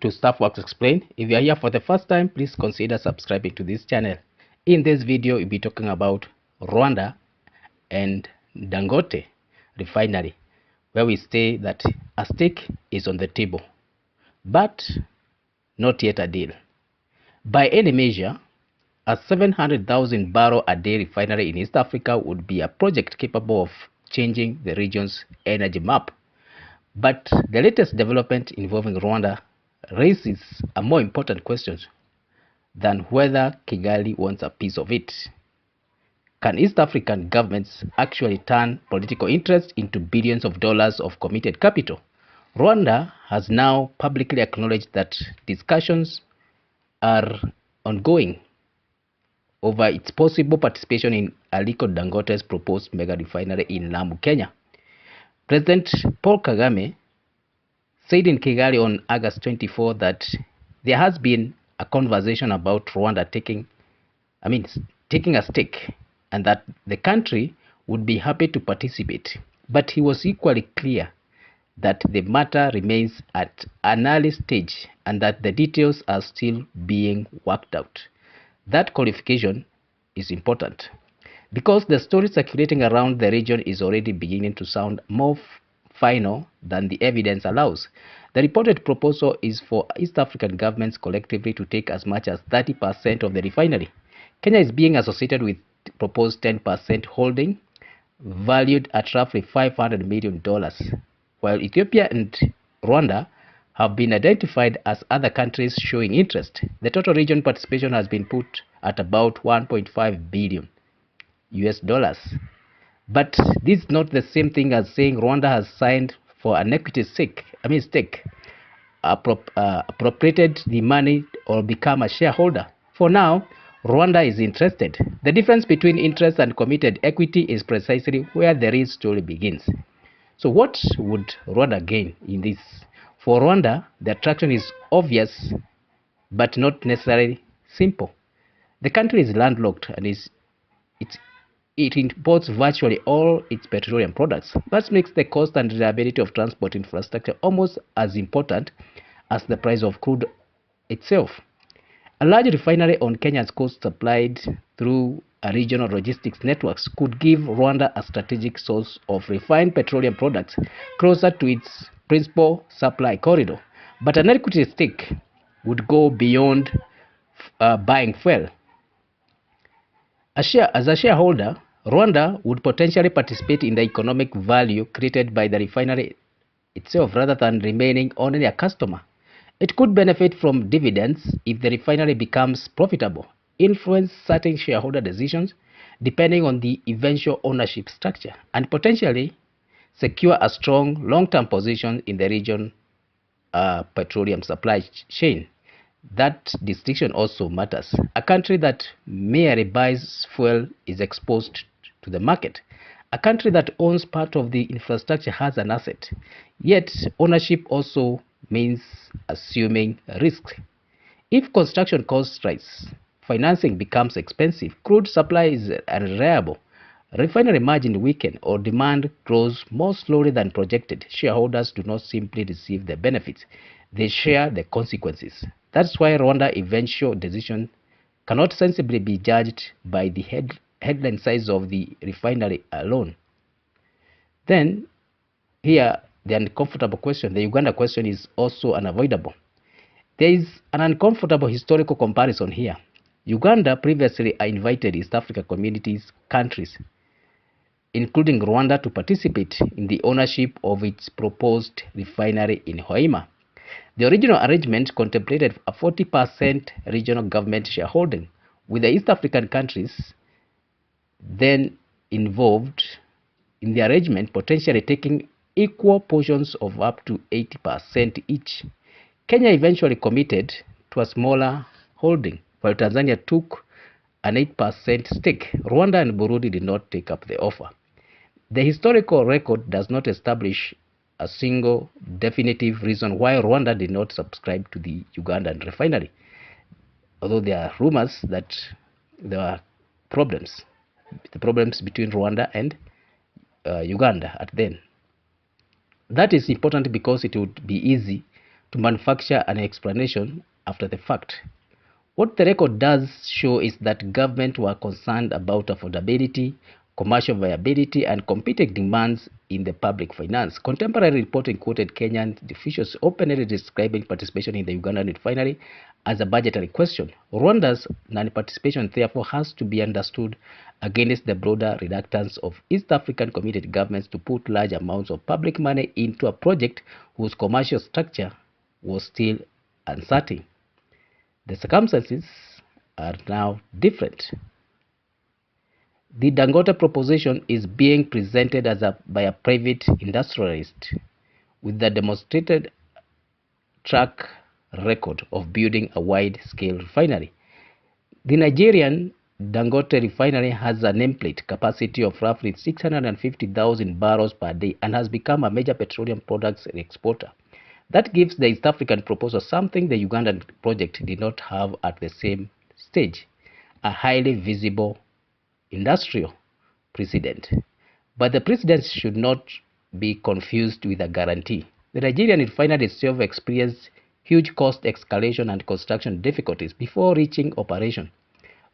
to Staffworks Explained. If you are here for the first time, please consider subscribing to this channel. In this video, we'll be talking about Rwanda and Dangote Refinery, where we say that a stake is on the table, but not yet a deal. By any measure, a 700,000 barrel a day refinery in East Africa would be a project capable of changing the region's energy map. But the latest development involving Rwanda raises a more important question than whether Kigali wants a piece of it. Can East African governments actually turn political interest into billions of dollars of committed capital? Rwanda has now publicly acknowledged that discussions are ongoing over its possible participation in Aliko Dangote's proposed mega refinery in Lamu, Kenya. President Paul Kagame said in Kigali on August 24 that there has been a conversation about Rwanda taking a stake, and that the country would be happy to participate. But he was equally clear that the matter remains at an early stage and that the details are still being worked out. That qualification is important because the story circulating around the region is already beginning to sound more final than the evidence allows. The reported proposal is for East African governments collectively to take as much as 30% of the refinery. Kenya is being associated with proposed 10% holding, valued at roughly $500 million, while Ethiopia and Rwanda have been identified as other countries showing interest. The total region participation has been put at about $1.5 billion. But this is not the same thing as saying Rwanda has signed for an equity stake, appropriated the money or become a shareholder. For now, Rwanda is interested. The difference between interest and committed equity is precisely where the real story begins. So what would Rwanda gain in this? For Rwanda, the attraction is obvious, but not necessarily simple. The country is landlocked and it imports virtually all its petroleum products. That makes the cost and reliability of transport infrastructure almost as important as the price of crude itself. A large refinery on Kenya's coast supplied through a regional logistics networks could give Rwanda a strategic source of refined petroleum products closer to its principal supply corridor. But an equity stake would go beyond buying fuel. As a shareholder, Rwanda would potentially participate in the economic value created by the refinery itself rather than remaining only a customer. It could benefit from dividends if the refinery becomes profitable, influence certain shareholder decisions depending on the eventual ownership structure, and potentially secure a strong long-term position in the region petroleum supply chain. That distinction also matters. A country that merely buys fuel is exposed to the market. A country that owns part of the infrastructure has an asset. Yet, ownership also means assuming risk. If construction costs rise, financing becomes expensive, crude supply is unreliable, refinery margin weaken, or demand grows more slowly than projected, shareholders do not simply receive the benefits, they share the consequences. That's why Rwanda's eventual decision cannot sensibly be judged by the headline size of the refinery alone. Then, here, the uncomfortable question, the Uganda question, is also unavoidable. There is an uncomfortable historical comparison here. Uganda previously invited East Africa countries, including Rwanda, to participate in the ownership of its proposed refinery in Hoima. The original arrangement contemplated a 40% regional government shareholding, with the East African countries then involved in the arrangement potentially taking equal portions of up to 80% each. Kenya eventually committed to a smaller holding, while Tanzania took an 8% stake. Rwanda and Burundi did not take up the offer. The historical record does not establish a single definitive reason why Rwanda did not subscribe to the Ugandan refinery, although there are rumors that there are problems between Rwanda and Uganda at then. That is important because it would be easy to manufacture an explanation after the fact. What the record does show is that government were concerned about affordability, commercial viability, and competing demands in the public finance. Contemporary reporting quoted Kenyan officials openly describing participation in the Ugandan refinery as a budgetary question. Rwanda's non-participation, therefore, has to be understood against the broader reluctance of East African committed governments to put large amounts of public money into a project whose commercial structure was still uncertain. The circumstances are now different. The Dangote proposition is being presented by a private industrialist with the demonstrated track record of building a wide-scale refinery. The Nigerian Dangote refinery has a nameplate capacity of roughly 650,000 barrels per day and has become a major petroleum products exporter. That gives the East African proposal something the Ugandan project did not have at the same stage, a highly visible industrial precedent. But the precedent should not be confused with a guarantee. The Nigerian refinery itself experienced huge cost escalation and construction difficulties before reaching operation.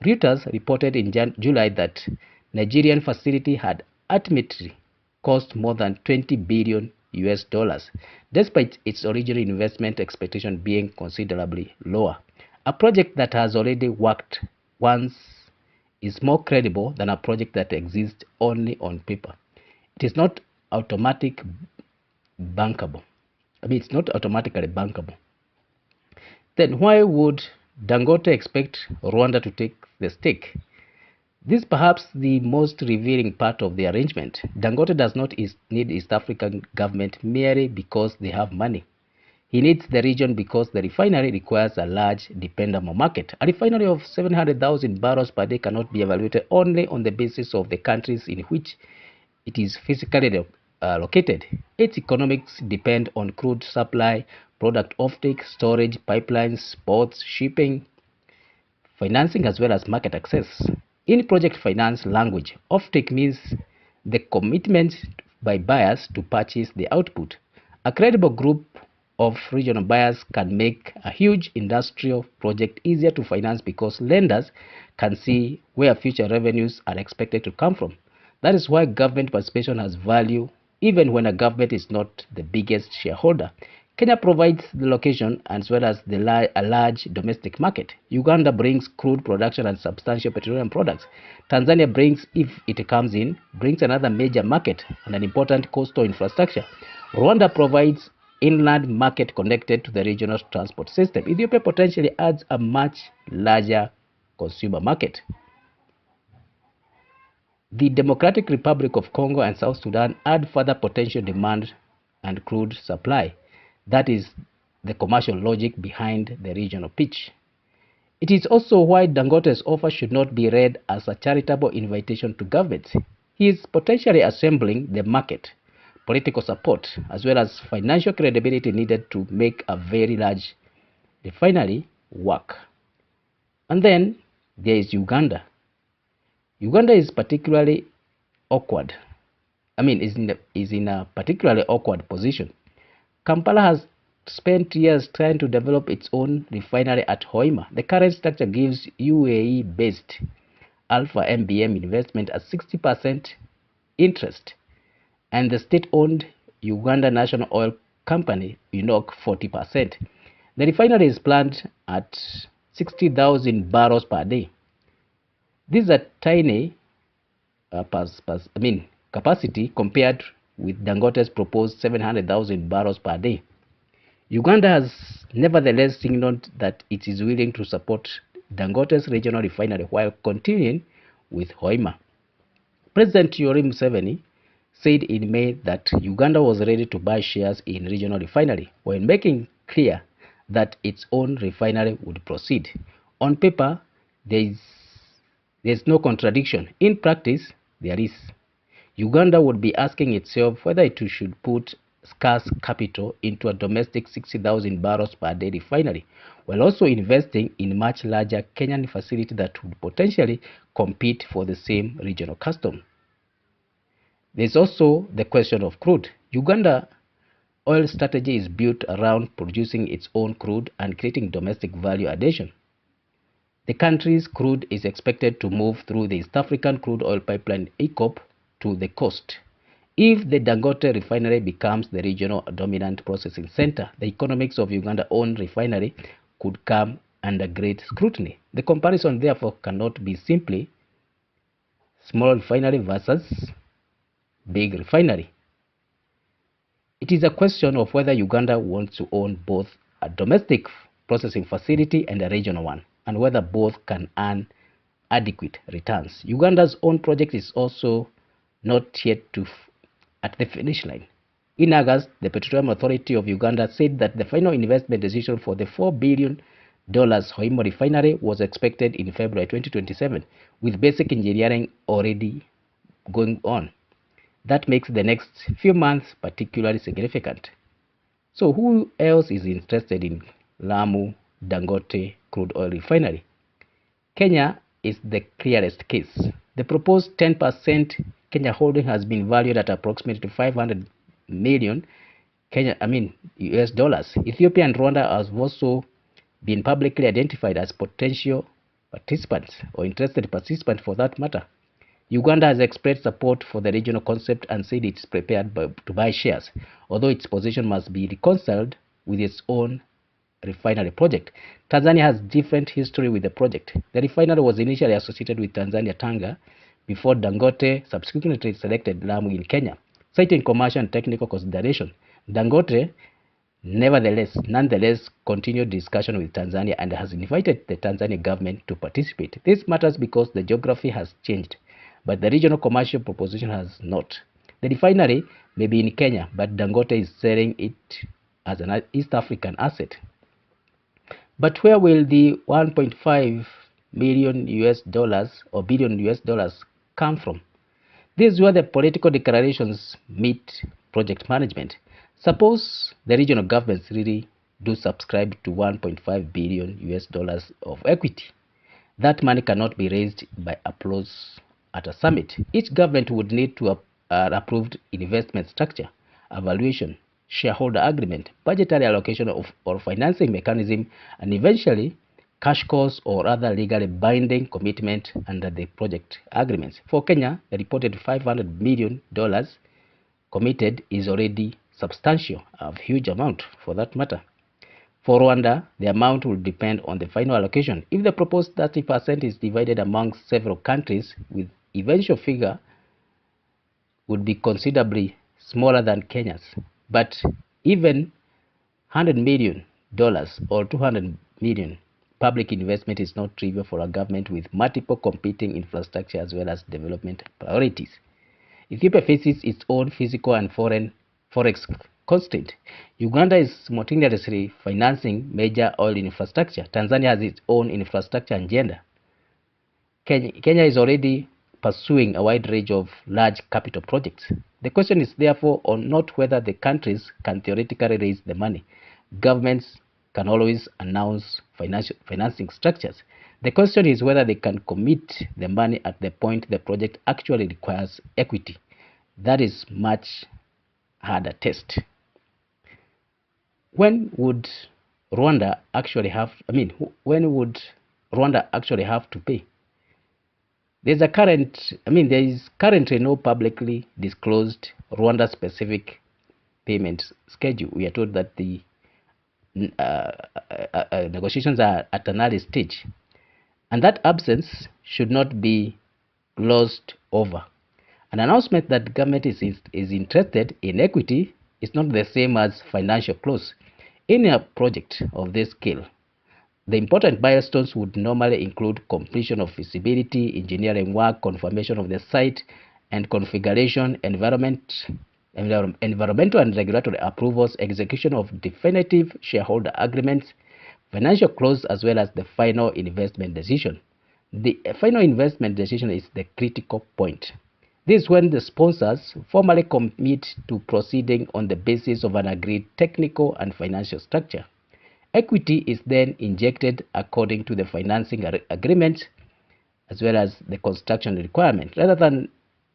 Reuters reported in July that Nigerian facility had ultimately cost more than 20 billion US dollars, despite its original investment expectation being considerably lower. A project that has already worked once is more credible than a project that exists only on paper. It is not automatically bankable. It's not automatically bankable. Then why would Dangote expect Rwanda to take the stake? This is perhaps the most revealing part of the arrangement. Dangote does not need East African government merely because they have money. He needs the region because the refinery requires a large, dependable market. A refinery of 700,000 barrels per day cannot be evaluated only on the basis of the countries in which it is physically located. Its economics depend on crude supply, product offtake, storage, pipelines, ports, shipping, financing, as well as market access. In project finance language, offtake means the commitment by buyers to purchase the output. A credible group of regional buyers can make a huge industrial project easier to finance because lenders can see where future revenues are expected to come from. That is why government participation has value even when a government is not the biggest shareholder. Kenya provides the location as well as a large domestic market. Uganda brings crude production and substantial petroleum products. Tanzania brings, if it comes in, brings another major market and an important coastal infrastructure. Rwanda provides inland market connected to the regional transport system. Ethiopia potentially adds a much larger consumer market. The Democratic Republic of Congo and South Sudan add further potential demand and crude supply. That is the commercial logic behind the regional pitch. It is also why Dangote's offer should not be read as a charitable invitation to governments. He is potentially assembling the market, political support, as well as financial credibility needed to make a very large refinery work. And then there is Uganda. Uganda is particularly awkward. Is in a particularly awkward position. Kampala has spent years trying to develop its own refinery at Hoima. The current structure gives UAE-based Alpha MBM investment a 60% interest and the state-owned Uganda National Oil Company, UNOC, 40%. The refinery is planned at 60,000 barrels per day. These are tiny capacity compared with Dangote's proposed 700,000 barrels per day. Uganda has nevertheless signaled that it is willing to support Dangote's regional refinery while continuing with Hoima. President Yoweri Museveni said in May that Uganda was ready to buy shares in regional refinery while making clear that its own refinery would proceed. On paper, there is no contradiction. In practice, there is. Uganda would be asking itself whether it should put scarce capital into a domestic 60,000 barrels per day refinery, while also investing in much larger Kenyan facility that would potentially compete for the same regional custom. There's also the question of crude. Uganda oil strategy is built around producing its own crude and creating domestic value addition. The country's crude is expected to move through the East African crude oil pipeline EACOP to the coast. If the Dangote refinery becomes the regional dominant processing center, the economics of Uganda-owned refinery could come under great scrutiny. The comparison, therefore, cannot be simply small refinery versus big refinery. It is a question of whether Uganda wants to own both a domestic processing facility and a regional one, and whether both can earn adequate returns. Uganda's own project is also not yet at the finish line. In August, the Petroleum Authority of Uganda said that the final investment decision for the $4 billion Hoima refinery was expected in February 2027, with basic engineering already going on. That makes the next few months particularly significant. So who else is interested in Lamu Dangote crude oil refinery? Kenya is the clearest case. The proposed 10% Kenya holding has been valued at approximately 500 million US dollars. Ethiopia and Rwanda have also been publicly identified as potential participants, or interested participants for that matter. Uganda has expressed support for the regional concept and said it's prepared to buy shares, although its position must be reconciled with its own refinery project. Tanzania has different history with the project. The refinery was initially associated with Tanzania Tanga before Dangote subsequently selected Lamu in Kenya, citing commercial and technical consideration. Dangote nonetheless continued discussion with Tanzania and has invited the Tanzanian government to participate. This matters because the geography has changed, but the regional commercial proposition has not. The refinery may be in Kenya, but Dangote is selling it as an East African asset. But where will the 1.5 million US dollars or billion US dollars come from? This is where the political declarations meet project management. Suppose the regional governments really do subscribe to 1.5 billion US dollars of equity. That money cannot be raised by applause at a summit. Each government would need to approved investment structure, evaluation, shareholder agreement, budgetary allocation or financing mechanism, and eventually cash calls or other legally binding commitment under the project agreements. For Kenya, the reported $500 million committed is already substantial, a huge amount for that matter. For Rwanda, the amount will depend on the final allocation. If the proposed 30% is divided among several countries, with eventual figure would be considerably smaller than Kenya's. But even $100 million or $200 million public investment is not trivial for a government with multiple competing infrastructure as well as development priorities. Ethiopia faces its own physical and forex constraint. Uganda is simultaneously financing major oil infrastructure. Tanzania has its own infrastructure agenda. Kenya is already pursuing a wide range of large capital projects. The question is therefore not whether the countries can theoretically raise the money. Governments can always announce financing structures. The question is whether they can commit the money at the point the project actually requires equity. That is much harder test. When would Rwanda actually have to pay? There is currently no publicly disclosed Rwanda specific payment schedule. We are told that the negotiations are at an early stage, and that absence should not be glossed over. An announcement that government is interested in equity is not the same as financial close. In a project of this scale, the important milestones would normally include completion of feasibility, engineering work, confirmation of the site and configuration, environmental and regulatory approvals, execution of definitive shareholder agreements, financial close, as well as the final investment decision. The final investment decision is the critical point. This is when the sponsors formally commit to proceeding on the basis of an agreed technical and financial structure. Equity is then injected according to the financing agreement as well as the construction requirement, rather than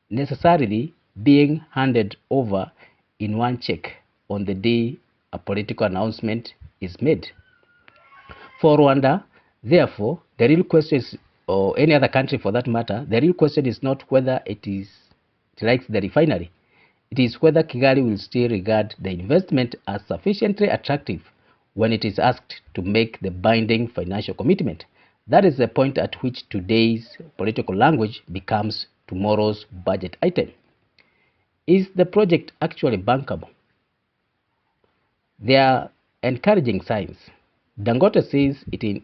necessarily being handed over in one check on the day a political announcement is made. For Rwanda, therefore, the real question is, or any other country for that matter, the real question is not whether it likes the refinery. It is whether Kigali will still regard the investment as sufficiently attractive when it is asked to make the binding financial commitment. That is the point at which today's political language becomes tomorrow's budget item. Is the project actually bankable? There are encouraging signs. Dangote says it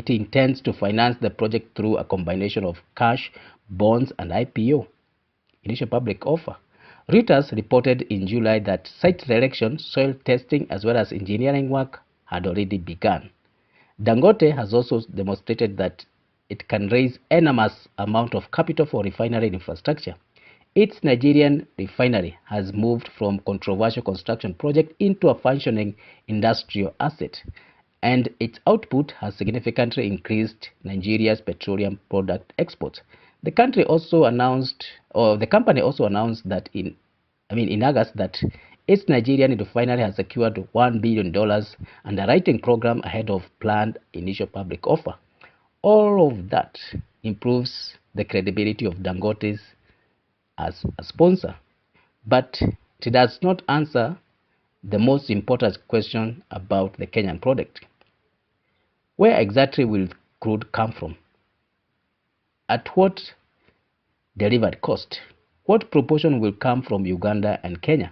intends to finance the project through a combination of cash, bonds, and IPO, initial public offer. Reuters reported in July that site selection, soil testing, as well as engineering work had already begun. Dangote has also demonstrated that it can raise enormous amount of capital for refinery infrastructure. Its Nigerian refinery has moved from controversial construction project into a functioning industrial asset, and its output has significantly increased Nigeria's petroleum product exports. The company also announced that in August that its Nigerian refinery has secured $1 billion underwriting program ahead of planned initial public offer. All of that improves the credibility of Dangote's as a sponsor, but it does not answer the most important question about the Kenyan product. Where exactly will crude come from? At what delivered cost? What proportion will come from Uganda and Kenya?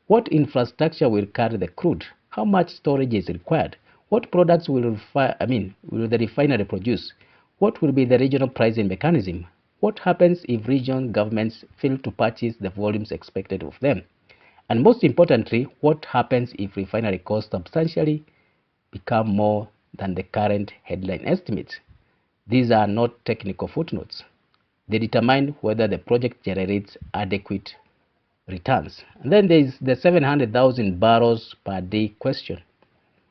What infrastructure will carry the crude? How much storage is required? What products will the refinery produce? What will be the regional pricing mechanism? What happens if regional governments fail to purchase the volumes expected of them? And most importantly, what happens if refinery costs substantially become more than the current headline estimates? These are not technical footnotes. They determine whether the project generates adequate returns. And then there is the 700,000 barrels per day question.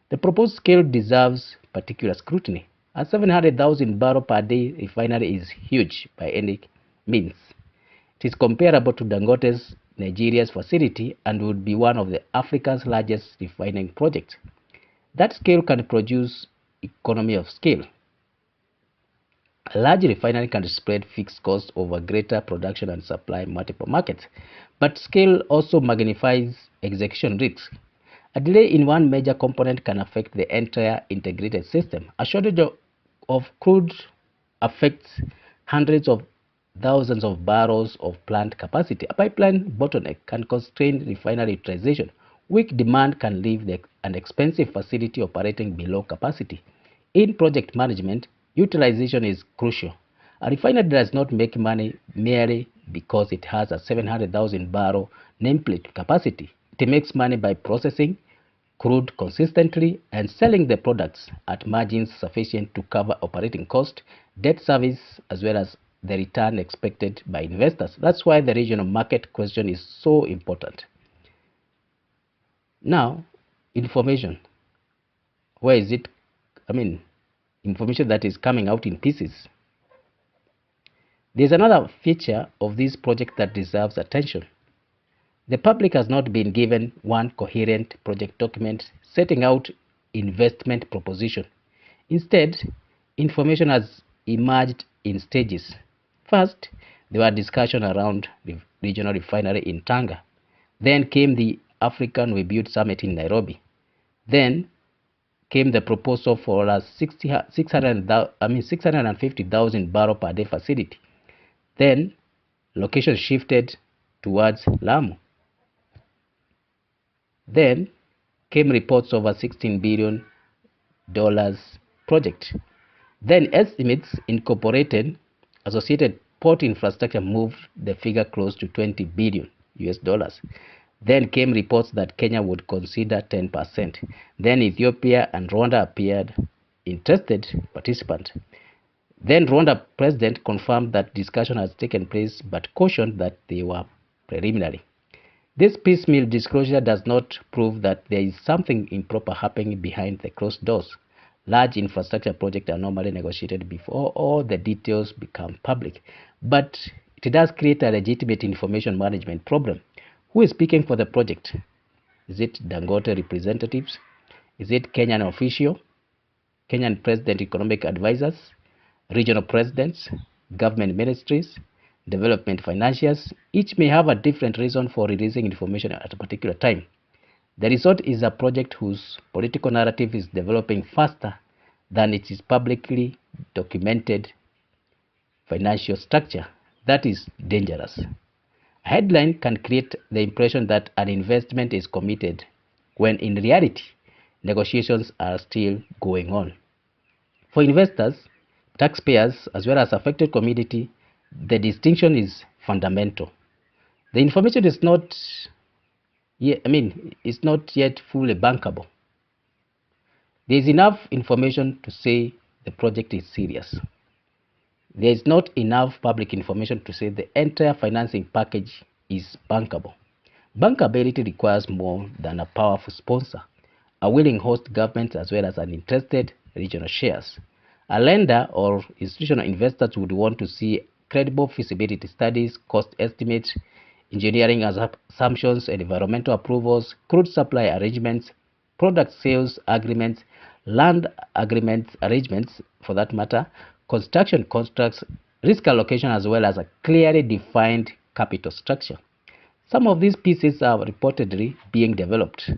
The proposed scale deserves particular scrutiny. A 700,000 barrel per day refinery is huge by any means. It is comparable to Dangote's Nigeria's facility and would be one of Africa's largest refining projects. That scale can produce economy of scale. A large refinery can spread fixed costs over greater production and supply multiple markets, but scale also magnifies execution risks. A delay in one major component can affect the entire integrated system. A shortage of crude affects hundreds of thousands of barrels of plant capacity. A pipeline bottleneck can constrain refinery utilization. Weak demand can leave an expensive facility operating below capacity. In project management, utilization is crucial. A refinery does not make money merely because it has a 700,000 barrel nameplate capacity. It makes money by processing crude consistently and selling the products at margins sufficient to cover operating cost, debt service, as well as the return expected by investors. That's why the regional market question is so important. Now, information. Where is it? Information that is coming out in pieces. There's another feature of this project that deserves attention. The public has not been given one coherent project document setting out investment proposition. Instead, information has emerged in stages. First, there were discussions around the regional refinery in Tanga. Then came the African Rebuild Summit in Nairobi. Then came the proposal for a 650,000 barrel per day facility. Then location shifted towards Lamu. Then came reports of a $16 billion project. Then estimates incorporated associated port infrastructure moved the figure close to $20 billion US dollars. Then came reports that Kenya would consider 10%. Then Ethiopia and Rwanda appeared interested participants. Then Rwanda president confirmed that discussion has taken place but cautioned that they were preliminary. This piecemeal disclosure does not prove that there is something improper happening behind the closed doors. Large infrastructure projects are normally negotiated before all the details become public, but it does create a legitimate information management problem. Who is speaking for the project? Is it Dangote representatives? Is it Kenyan official? Kenyan President Economic Advisors, regional presidents, government ministries, development financiers? Each may have a different reason for releasing information at a particular time. The result is a project whose political narrative is developing faster than it is publicly documented financial structure. That is dangerous. A headline can create the impression that an investment is committed when in reality, negotiations are still going on. For investors, taxpayers, as well as affected community, the distinction is fundamental. The information is not yet, it's not yet fully bankable. There is enough information to say the project is serious. There is not enough public information to say the entire financing package is bankable. Bankability requires more than a powerful sponsor, a willing host government, as well as an interested regional shares. A lender or institutional investors would want to see credible feasibility studies, cost estimates, engineering assumptions, and environmental approvals, crude supply arrangements, product sales agreements, land agreements arrangements for that matter, construction contracts, risk allocation, as well as a clearly defined capital structure. Some of these pieces are reportedly being developed.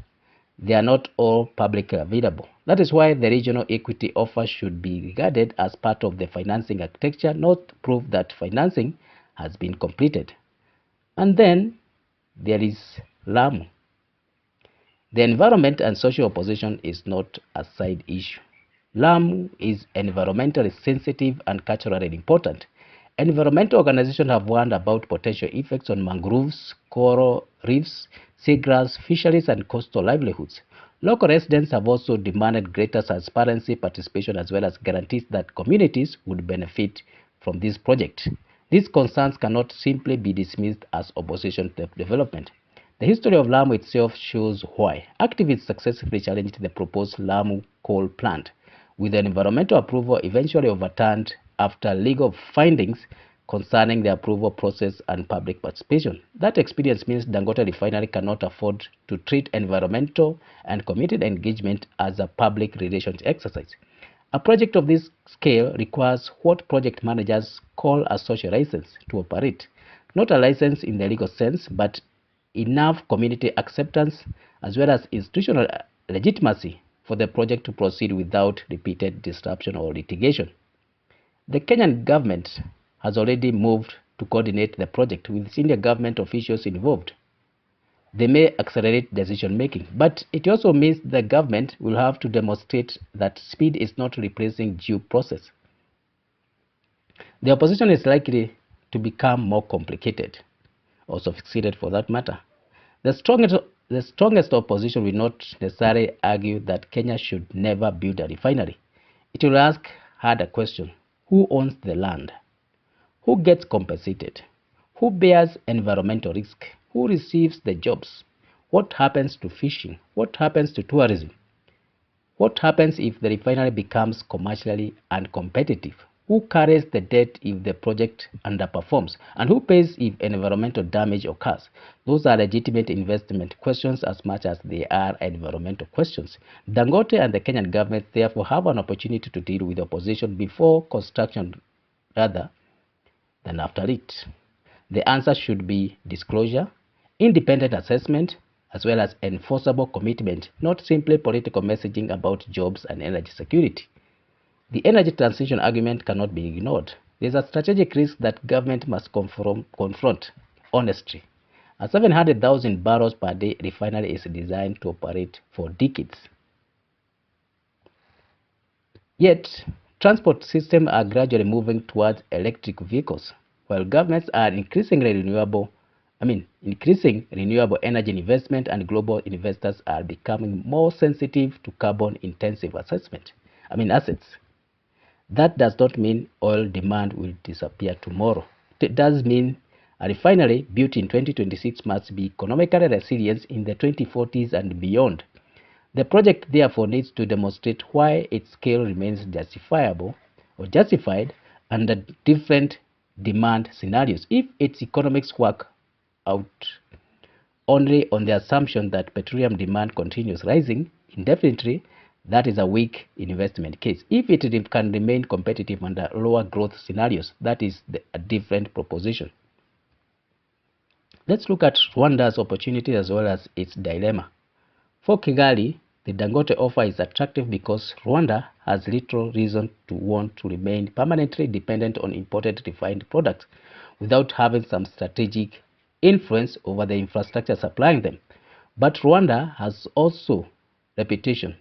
They are not all publicly available. That is why the regional equity offer should be regarded as part of the financing architecture, not proof that financing has been completed. And then there is Lamu. The environment and social opposition is not a side issue. Lamu is environmentally sensitive and culturally important. Environmental organizations have warned about potential effects on mangroves, coral reefs, seagrass, fisheries, and coastal livelihoods. Local residents have also demanded greater transparency, participation, as well as guarantees that communities would benefit from this project. These concerns cannot simply be dismissed as opposition to development. The history of Lamu itself shows why. Activists successfully challenged the proposed Lamu coal plant, with an environmental approval eventually overturned after legal findings concerning the approval process and public participation. That experience means Dangote Refinery cannot afford to treat environmental and community engagement as a public relations exercise. A project of this scale requires what project managers call a social license to operate. Not a license in the legal sense, but enough community acceptance as well as institutional legitimacy for the project to proceed without repeated disruption or litigation. The Kenyan government has already moved to coordinate the project with senior government officials involved. They may accelerate decision making, but it also means the government will have to demonstrate that speed is not replacing due process. The opposition is likely to become more complicated, or sophisticated for that matter. The strongest opposition will not necessarily argue that Kenya should never build a refinery. It will ask harder question. Who owns the land? Who gets compensated? Who bears environmental risk? Who receives the jobs? What happens to fishing? What happens to tourism? What happens if the refinery becomes commercially uncompetitive? Who carries the debt if the project underperforms? And who pays if environmental damage occurs? Those are legitimate investment questions as much as they are environmental questions. Dangote and the Kenyan government therefore have an opportunity to deal with opposition before construction rather than after it. The answer should be disclosure, independent assessment, as well as enforceable commitment, not simply political messaging about jobs and energy security. The energy transition argument cannot be ignored. There is a strategic risk that government must confront honestly. A 700,000 barrels per day refinery is designed to operate for decades. Yet, transport systems are gradually moving towards electric vehicles, while governments are increasing renewable energy investment, and global investors are becoming more sensitive to carbon-intensive assets. That does not mean oil demand will disappear tomorrow. It does mean a refinery built in 2026 must be economically resilient in the 2040s and beyond. The project therefore needs to demonstrate why its scale remains justified under different demand scenarios. If its economics work out only on the assumption that petroleum demand continues rising indefinitely, that is a weak investment case. If it can remain competitive under lower growth scenarios, that is a different proposition. Let's look at Rwanda's opportunity as well as its dilemma. For Kigali, the Dangote offer is attractive because Rwanda has little reason to want to remain permanently dependent on imported refined products without having some strategic influence over the infrastructure supplying them. But Rwanda has also reputation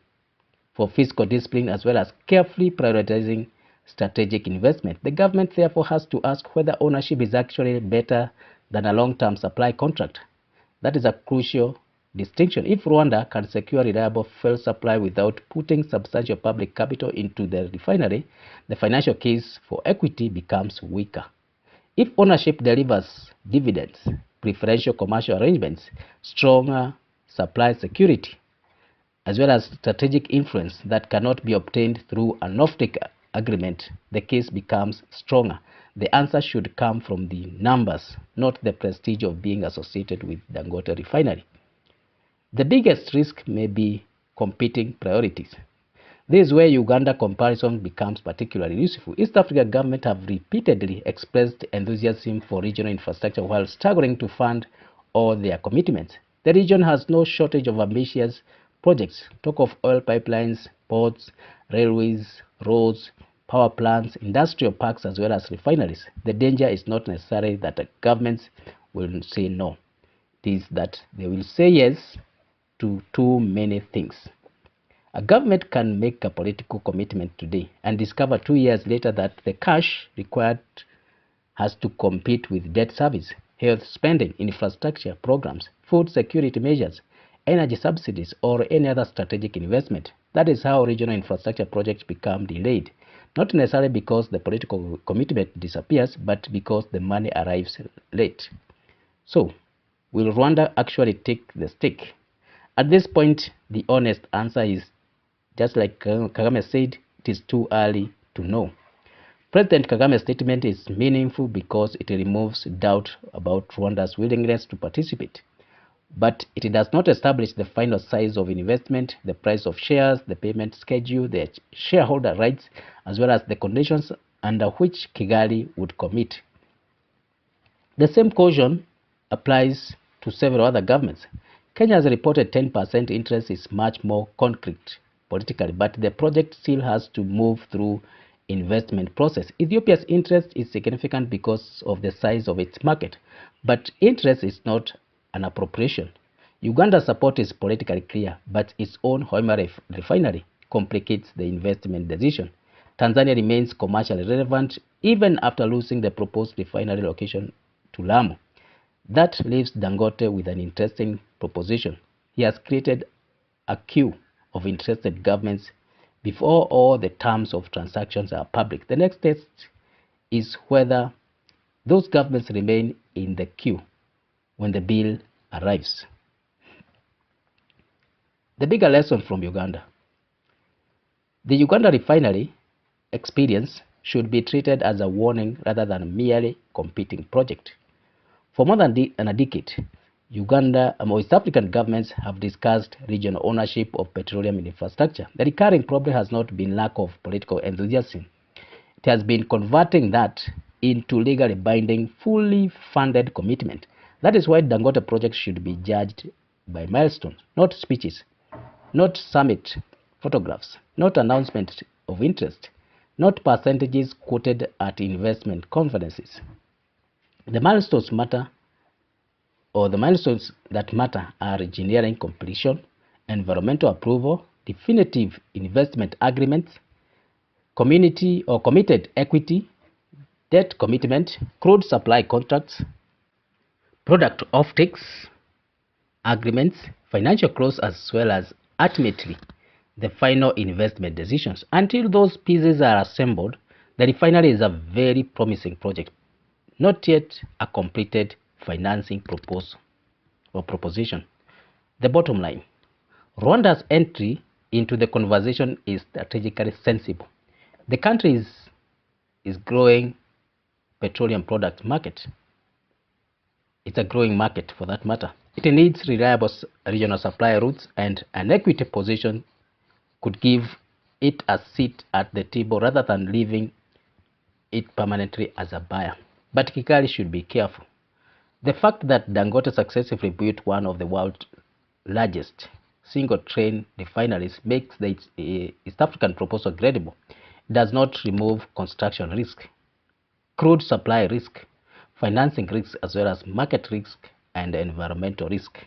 for fiscal discipline as well as carefully prioritizing strategic investment. The government therefore has to ask whether ownership is actually better than a long-term supply contract. That is a crucial distinction. If Rwanda can secure reliable fuel supply without putting substantial public capital into the refinery, the financial case for equity becomes weaker. If ownership delivers dividends, preferential commercial arrangements, stronger supply security, as well as strategic influence that cannot be obtained through an offtake agreement, the case becomes stronger. The answer should come from the numbers, not the prestige of being associated with Dangote Refinery. The biggest risk may be competing priorities. This is where Uganda comparison becomes particularly useful. East African governments have repeatedly expressed enthusiasm for regional infrastructure while struggling to fund all their commitments. The region has no shortage of ambitious projects. Talk of oil pipelines, ports, railways, roads, power plants, industrial parks, as well as refineries. The danger is not necessarily that the governments will say no. It is that they will say yes to too many things. A government can make a political commitment today and discover 2 years later that the cash required has to compete with debt service, health spending, infrastructure programs, food security measures, energy subsidies, or any other strategic investment. That is how regional infrastructure projects become delayed, not necessarily because the political commitment disappears, but because the money arrives late. So, will Rwanda actually take the stick? At this point, the honest answer is, just like Kagame said, it is too early to know. President Kagame's statement is meaningful because it removes doubt about Rwanda's willingness to participate. But it does not establish the final size of investment, the price of shares, the payment schedule, the shareholder rights, as well as the conditions under which Kigali would commit. The same caution applies to several other governments. Kenya's reported 10% interest is much more concrete politically, but the project still has to move through investment process. Ethiopia's interest is significant because of the size of its market, but interest is not an appropriation. Uganda's support is politically clear, but its own Hoima refinery complicates the investment decision. Tanzania remains commercially relevant even after losing the proposed refinery location to Lamu. That leaves Dangote with an interesting proposition. He has created a queue of interested governments before all the terms of transactions are public. The next test is whether those governments remain in the queue when the bill arrives. The bigger lesson from Uganda. The Uganda refinery experience should be treated as a warning rather than a merely competing project. For more than a decade, Uganda and West African governments have discussed regional ownership of petroleum infrastructure. The recurring problem has not been lack of political enthusiasm. It has been converting that into legally binding, fully funded commitment. That is why Dangote projects should be judged by milestones, not speeches, not summit photographs, not announcement of interest, not percentages quoted at investment conferences. The milestones that matter are engineering completion, environmental approval, definitive investment agreements, community or committed equity, debt commitment, crude supply contracts, product offtakes, agreements, financial close, as well as ultimately the final investment decisions. Until those pieces are assembled, the refinery is a very promising project, not yet a completed financing proposal or proposition. The bottom line, Rwanda's entry into the conversation is strategically sensible. The country is growing petroleum product market. It's a growing market for that matter. It needs reliable regional supply routes, and an equity position could give it a seat at the table rather than leaving it permanently as a buyer. But Kigali should be careful. The fact that Dangote successfully built one of the world's largest single-train refineries makes the East African proposal credible. It does not remove construction risk, crude supply risk, financing risk, as well as market risk and environmental risk.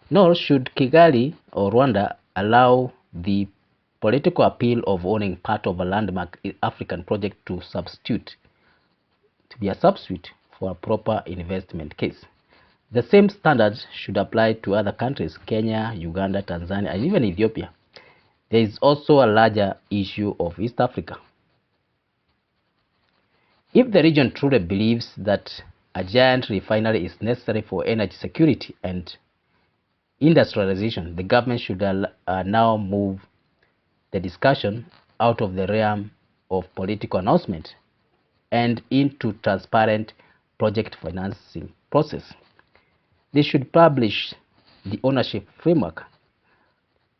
Nor should Kigali or Rwanda allow the political appeal of owning part of a landmark African project to be a substitute for a proper investment case. The same standards should apply to other countries, Kenya, Uganda, Tanzania, and even Ethiopia. There is also a larger issue of East Africa. If the region truly believes that a giant refinery is necessary for energy security and industrialization, the government should now move the discussion out of the realm of political announcement and into transparent project financing process. They should publish the ownership framework,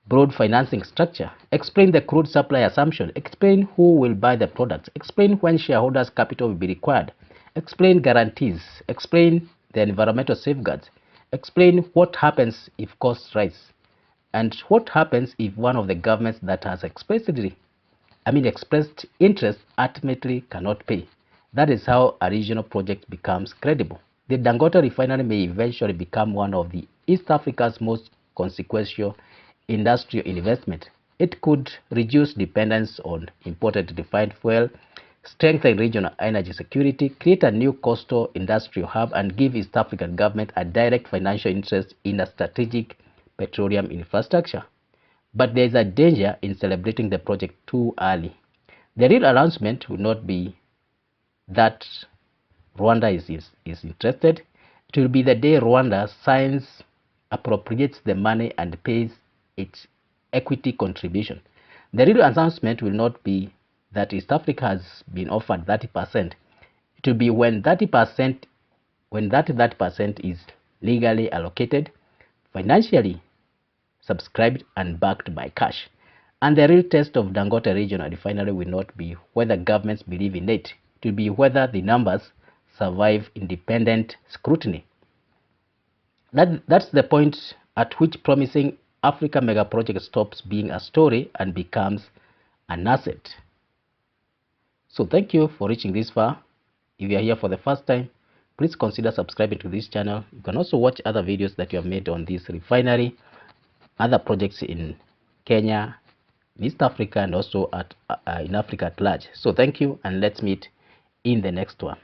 broad financing structure, explain the crude supply assumption, explain who will buy the products, explain when shareholders' capital will be required, explain guarantees, explain the environmental safeguards, explain what happens if costs rise, and what happens if one of the governments that has expressed interest ultimately cannot pay. That is how a regional project becomes credible. The Dangote refinery may eventually become one of the East Africa's most consequential industrial investment. It could reduce dependence on imported refined fuel, strengthen regional energy security, create a new coastal industrial hub, and give East African government a direct financial interest in a strategic petroleum infrastructure. But there is a danger in celebrating the project too early. The real announcement will not be that Rwanda is interested. It will be the day Rwanda signs, appropriates the money, and pays its equity contribution. The real announcement will not be that East Africa has been offered 30%. It will be when 30%, when that 30% is legally allocated, financially subscribed, and backed by cash. And the real test of Dangote Regional Refinery will not be whether governments believe in it. It will be whether the numbers survive independent scrutiny. That's the point at which promising Africa mega project stops being a story and becomes an asset. So thank you for reaching this far. If you are here for the first time, please consider subscribing to this channel. You can also watch other videos that you have made on this refinery, other projects in Kenya, East Africa, and also in Africa at large. So thank you, and let's meet in the next one.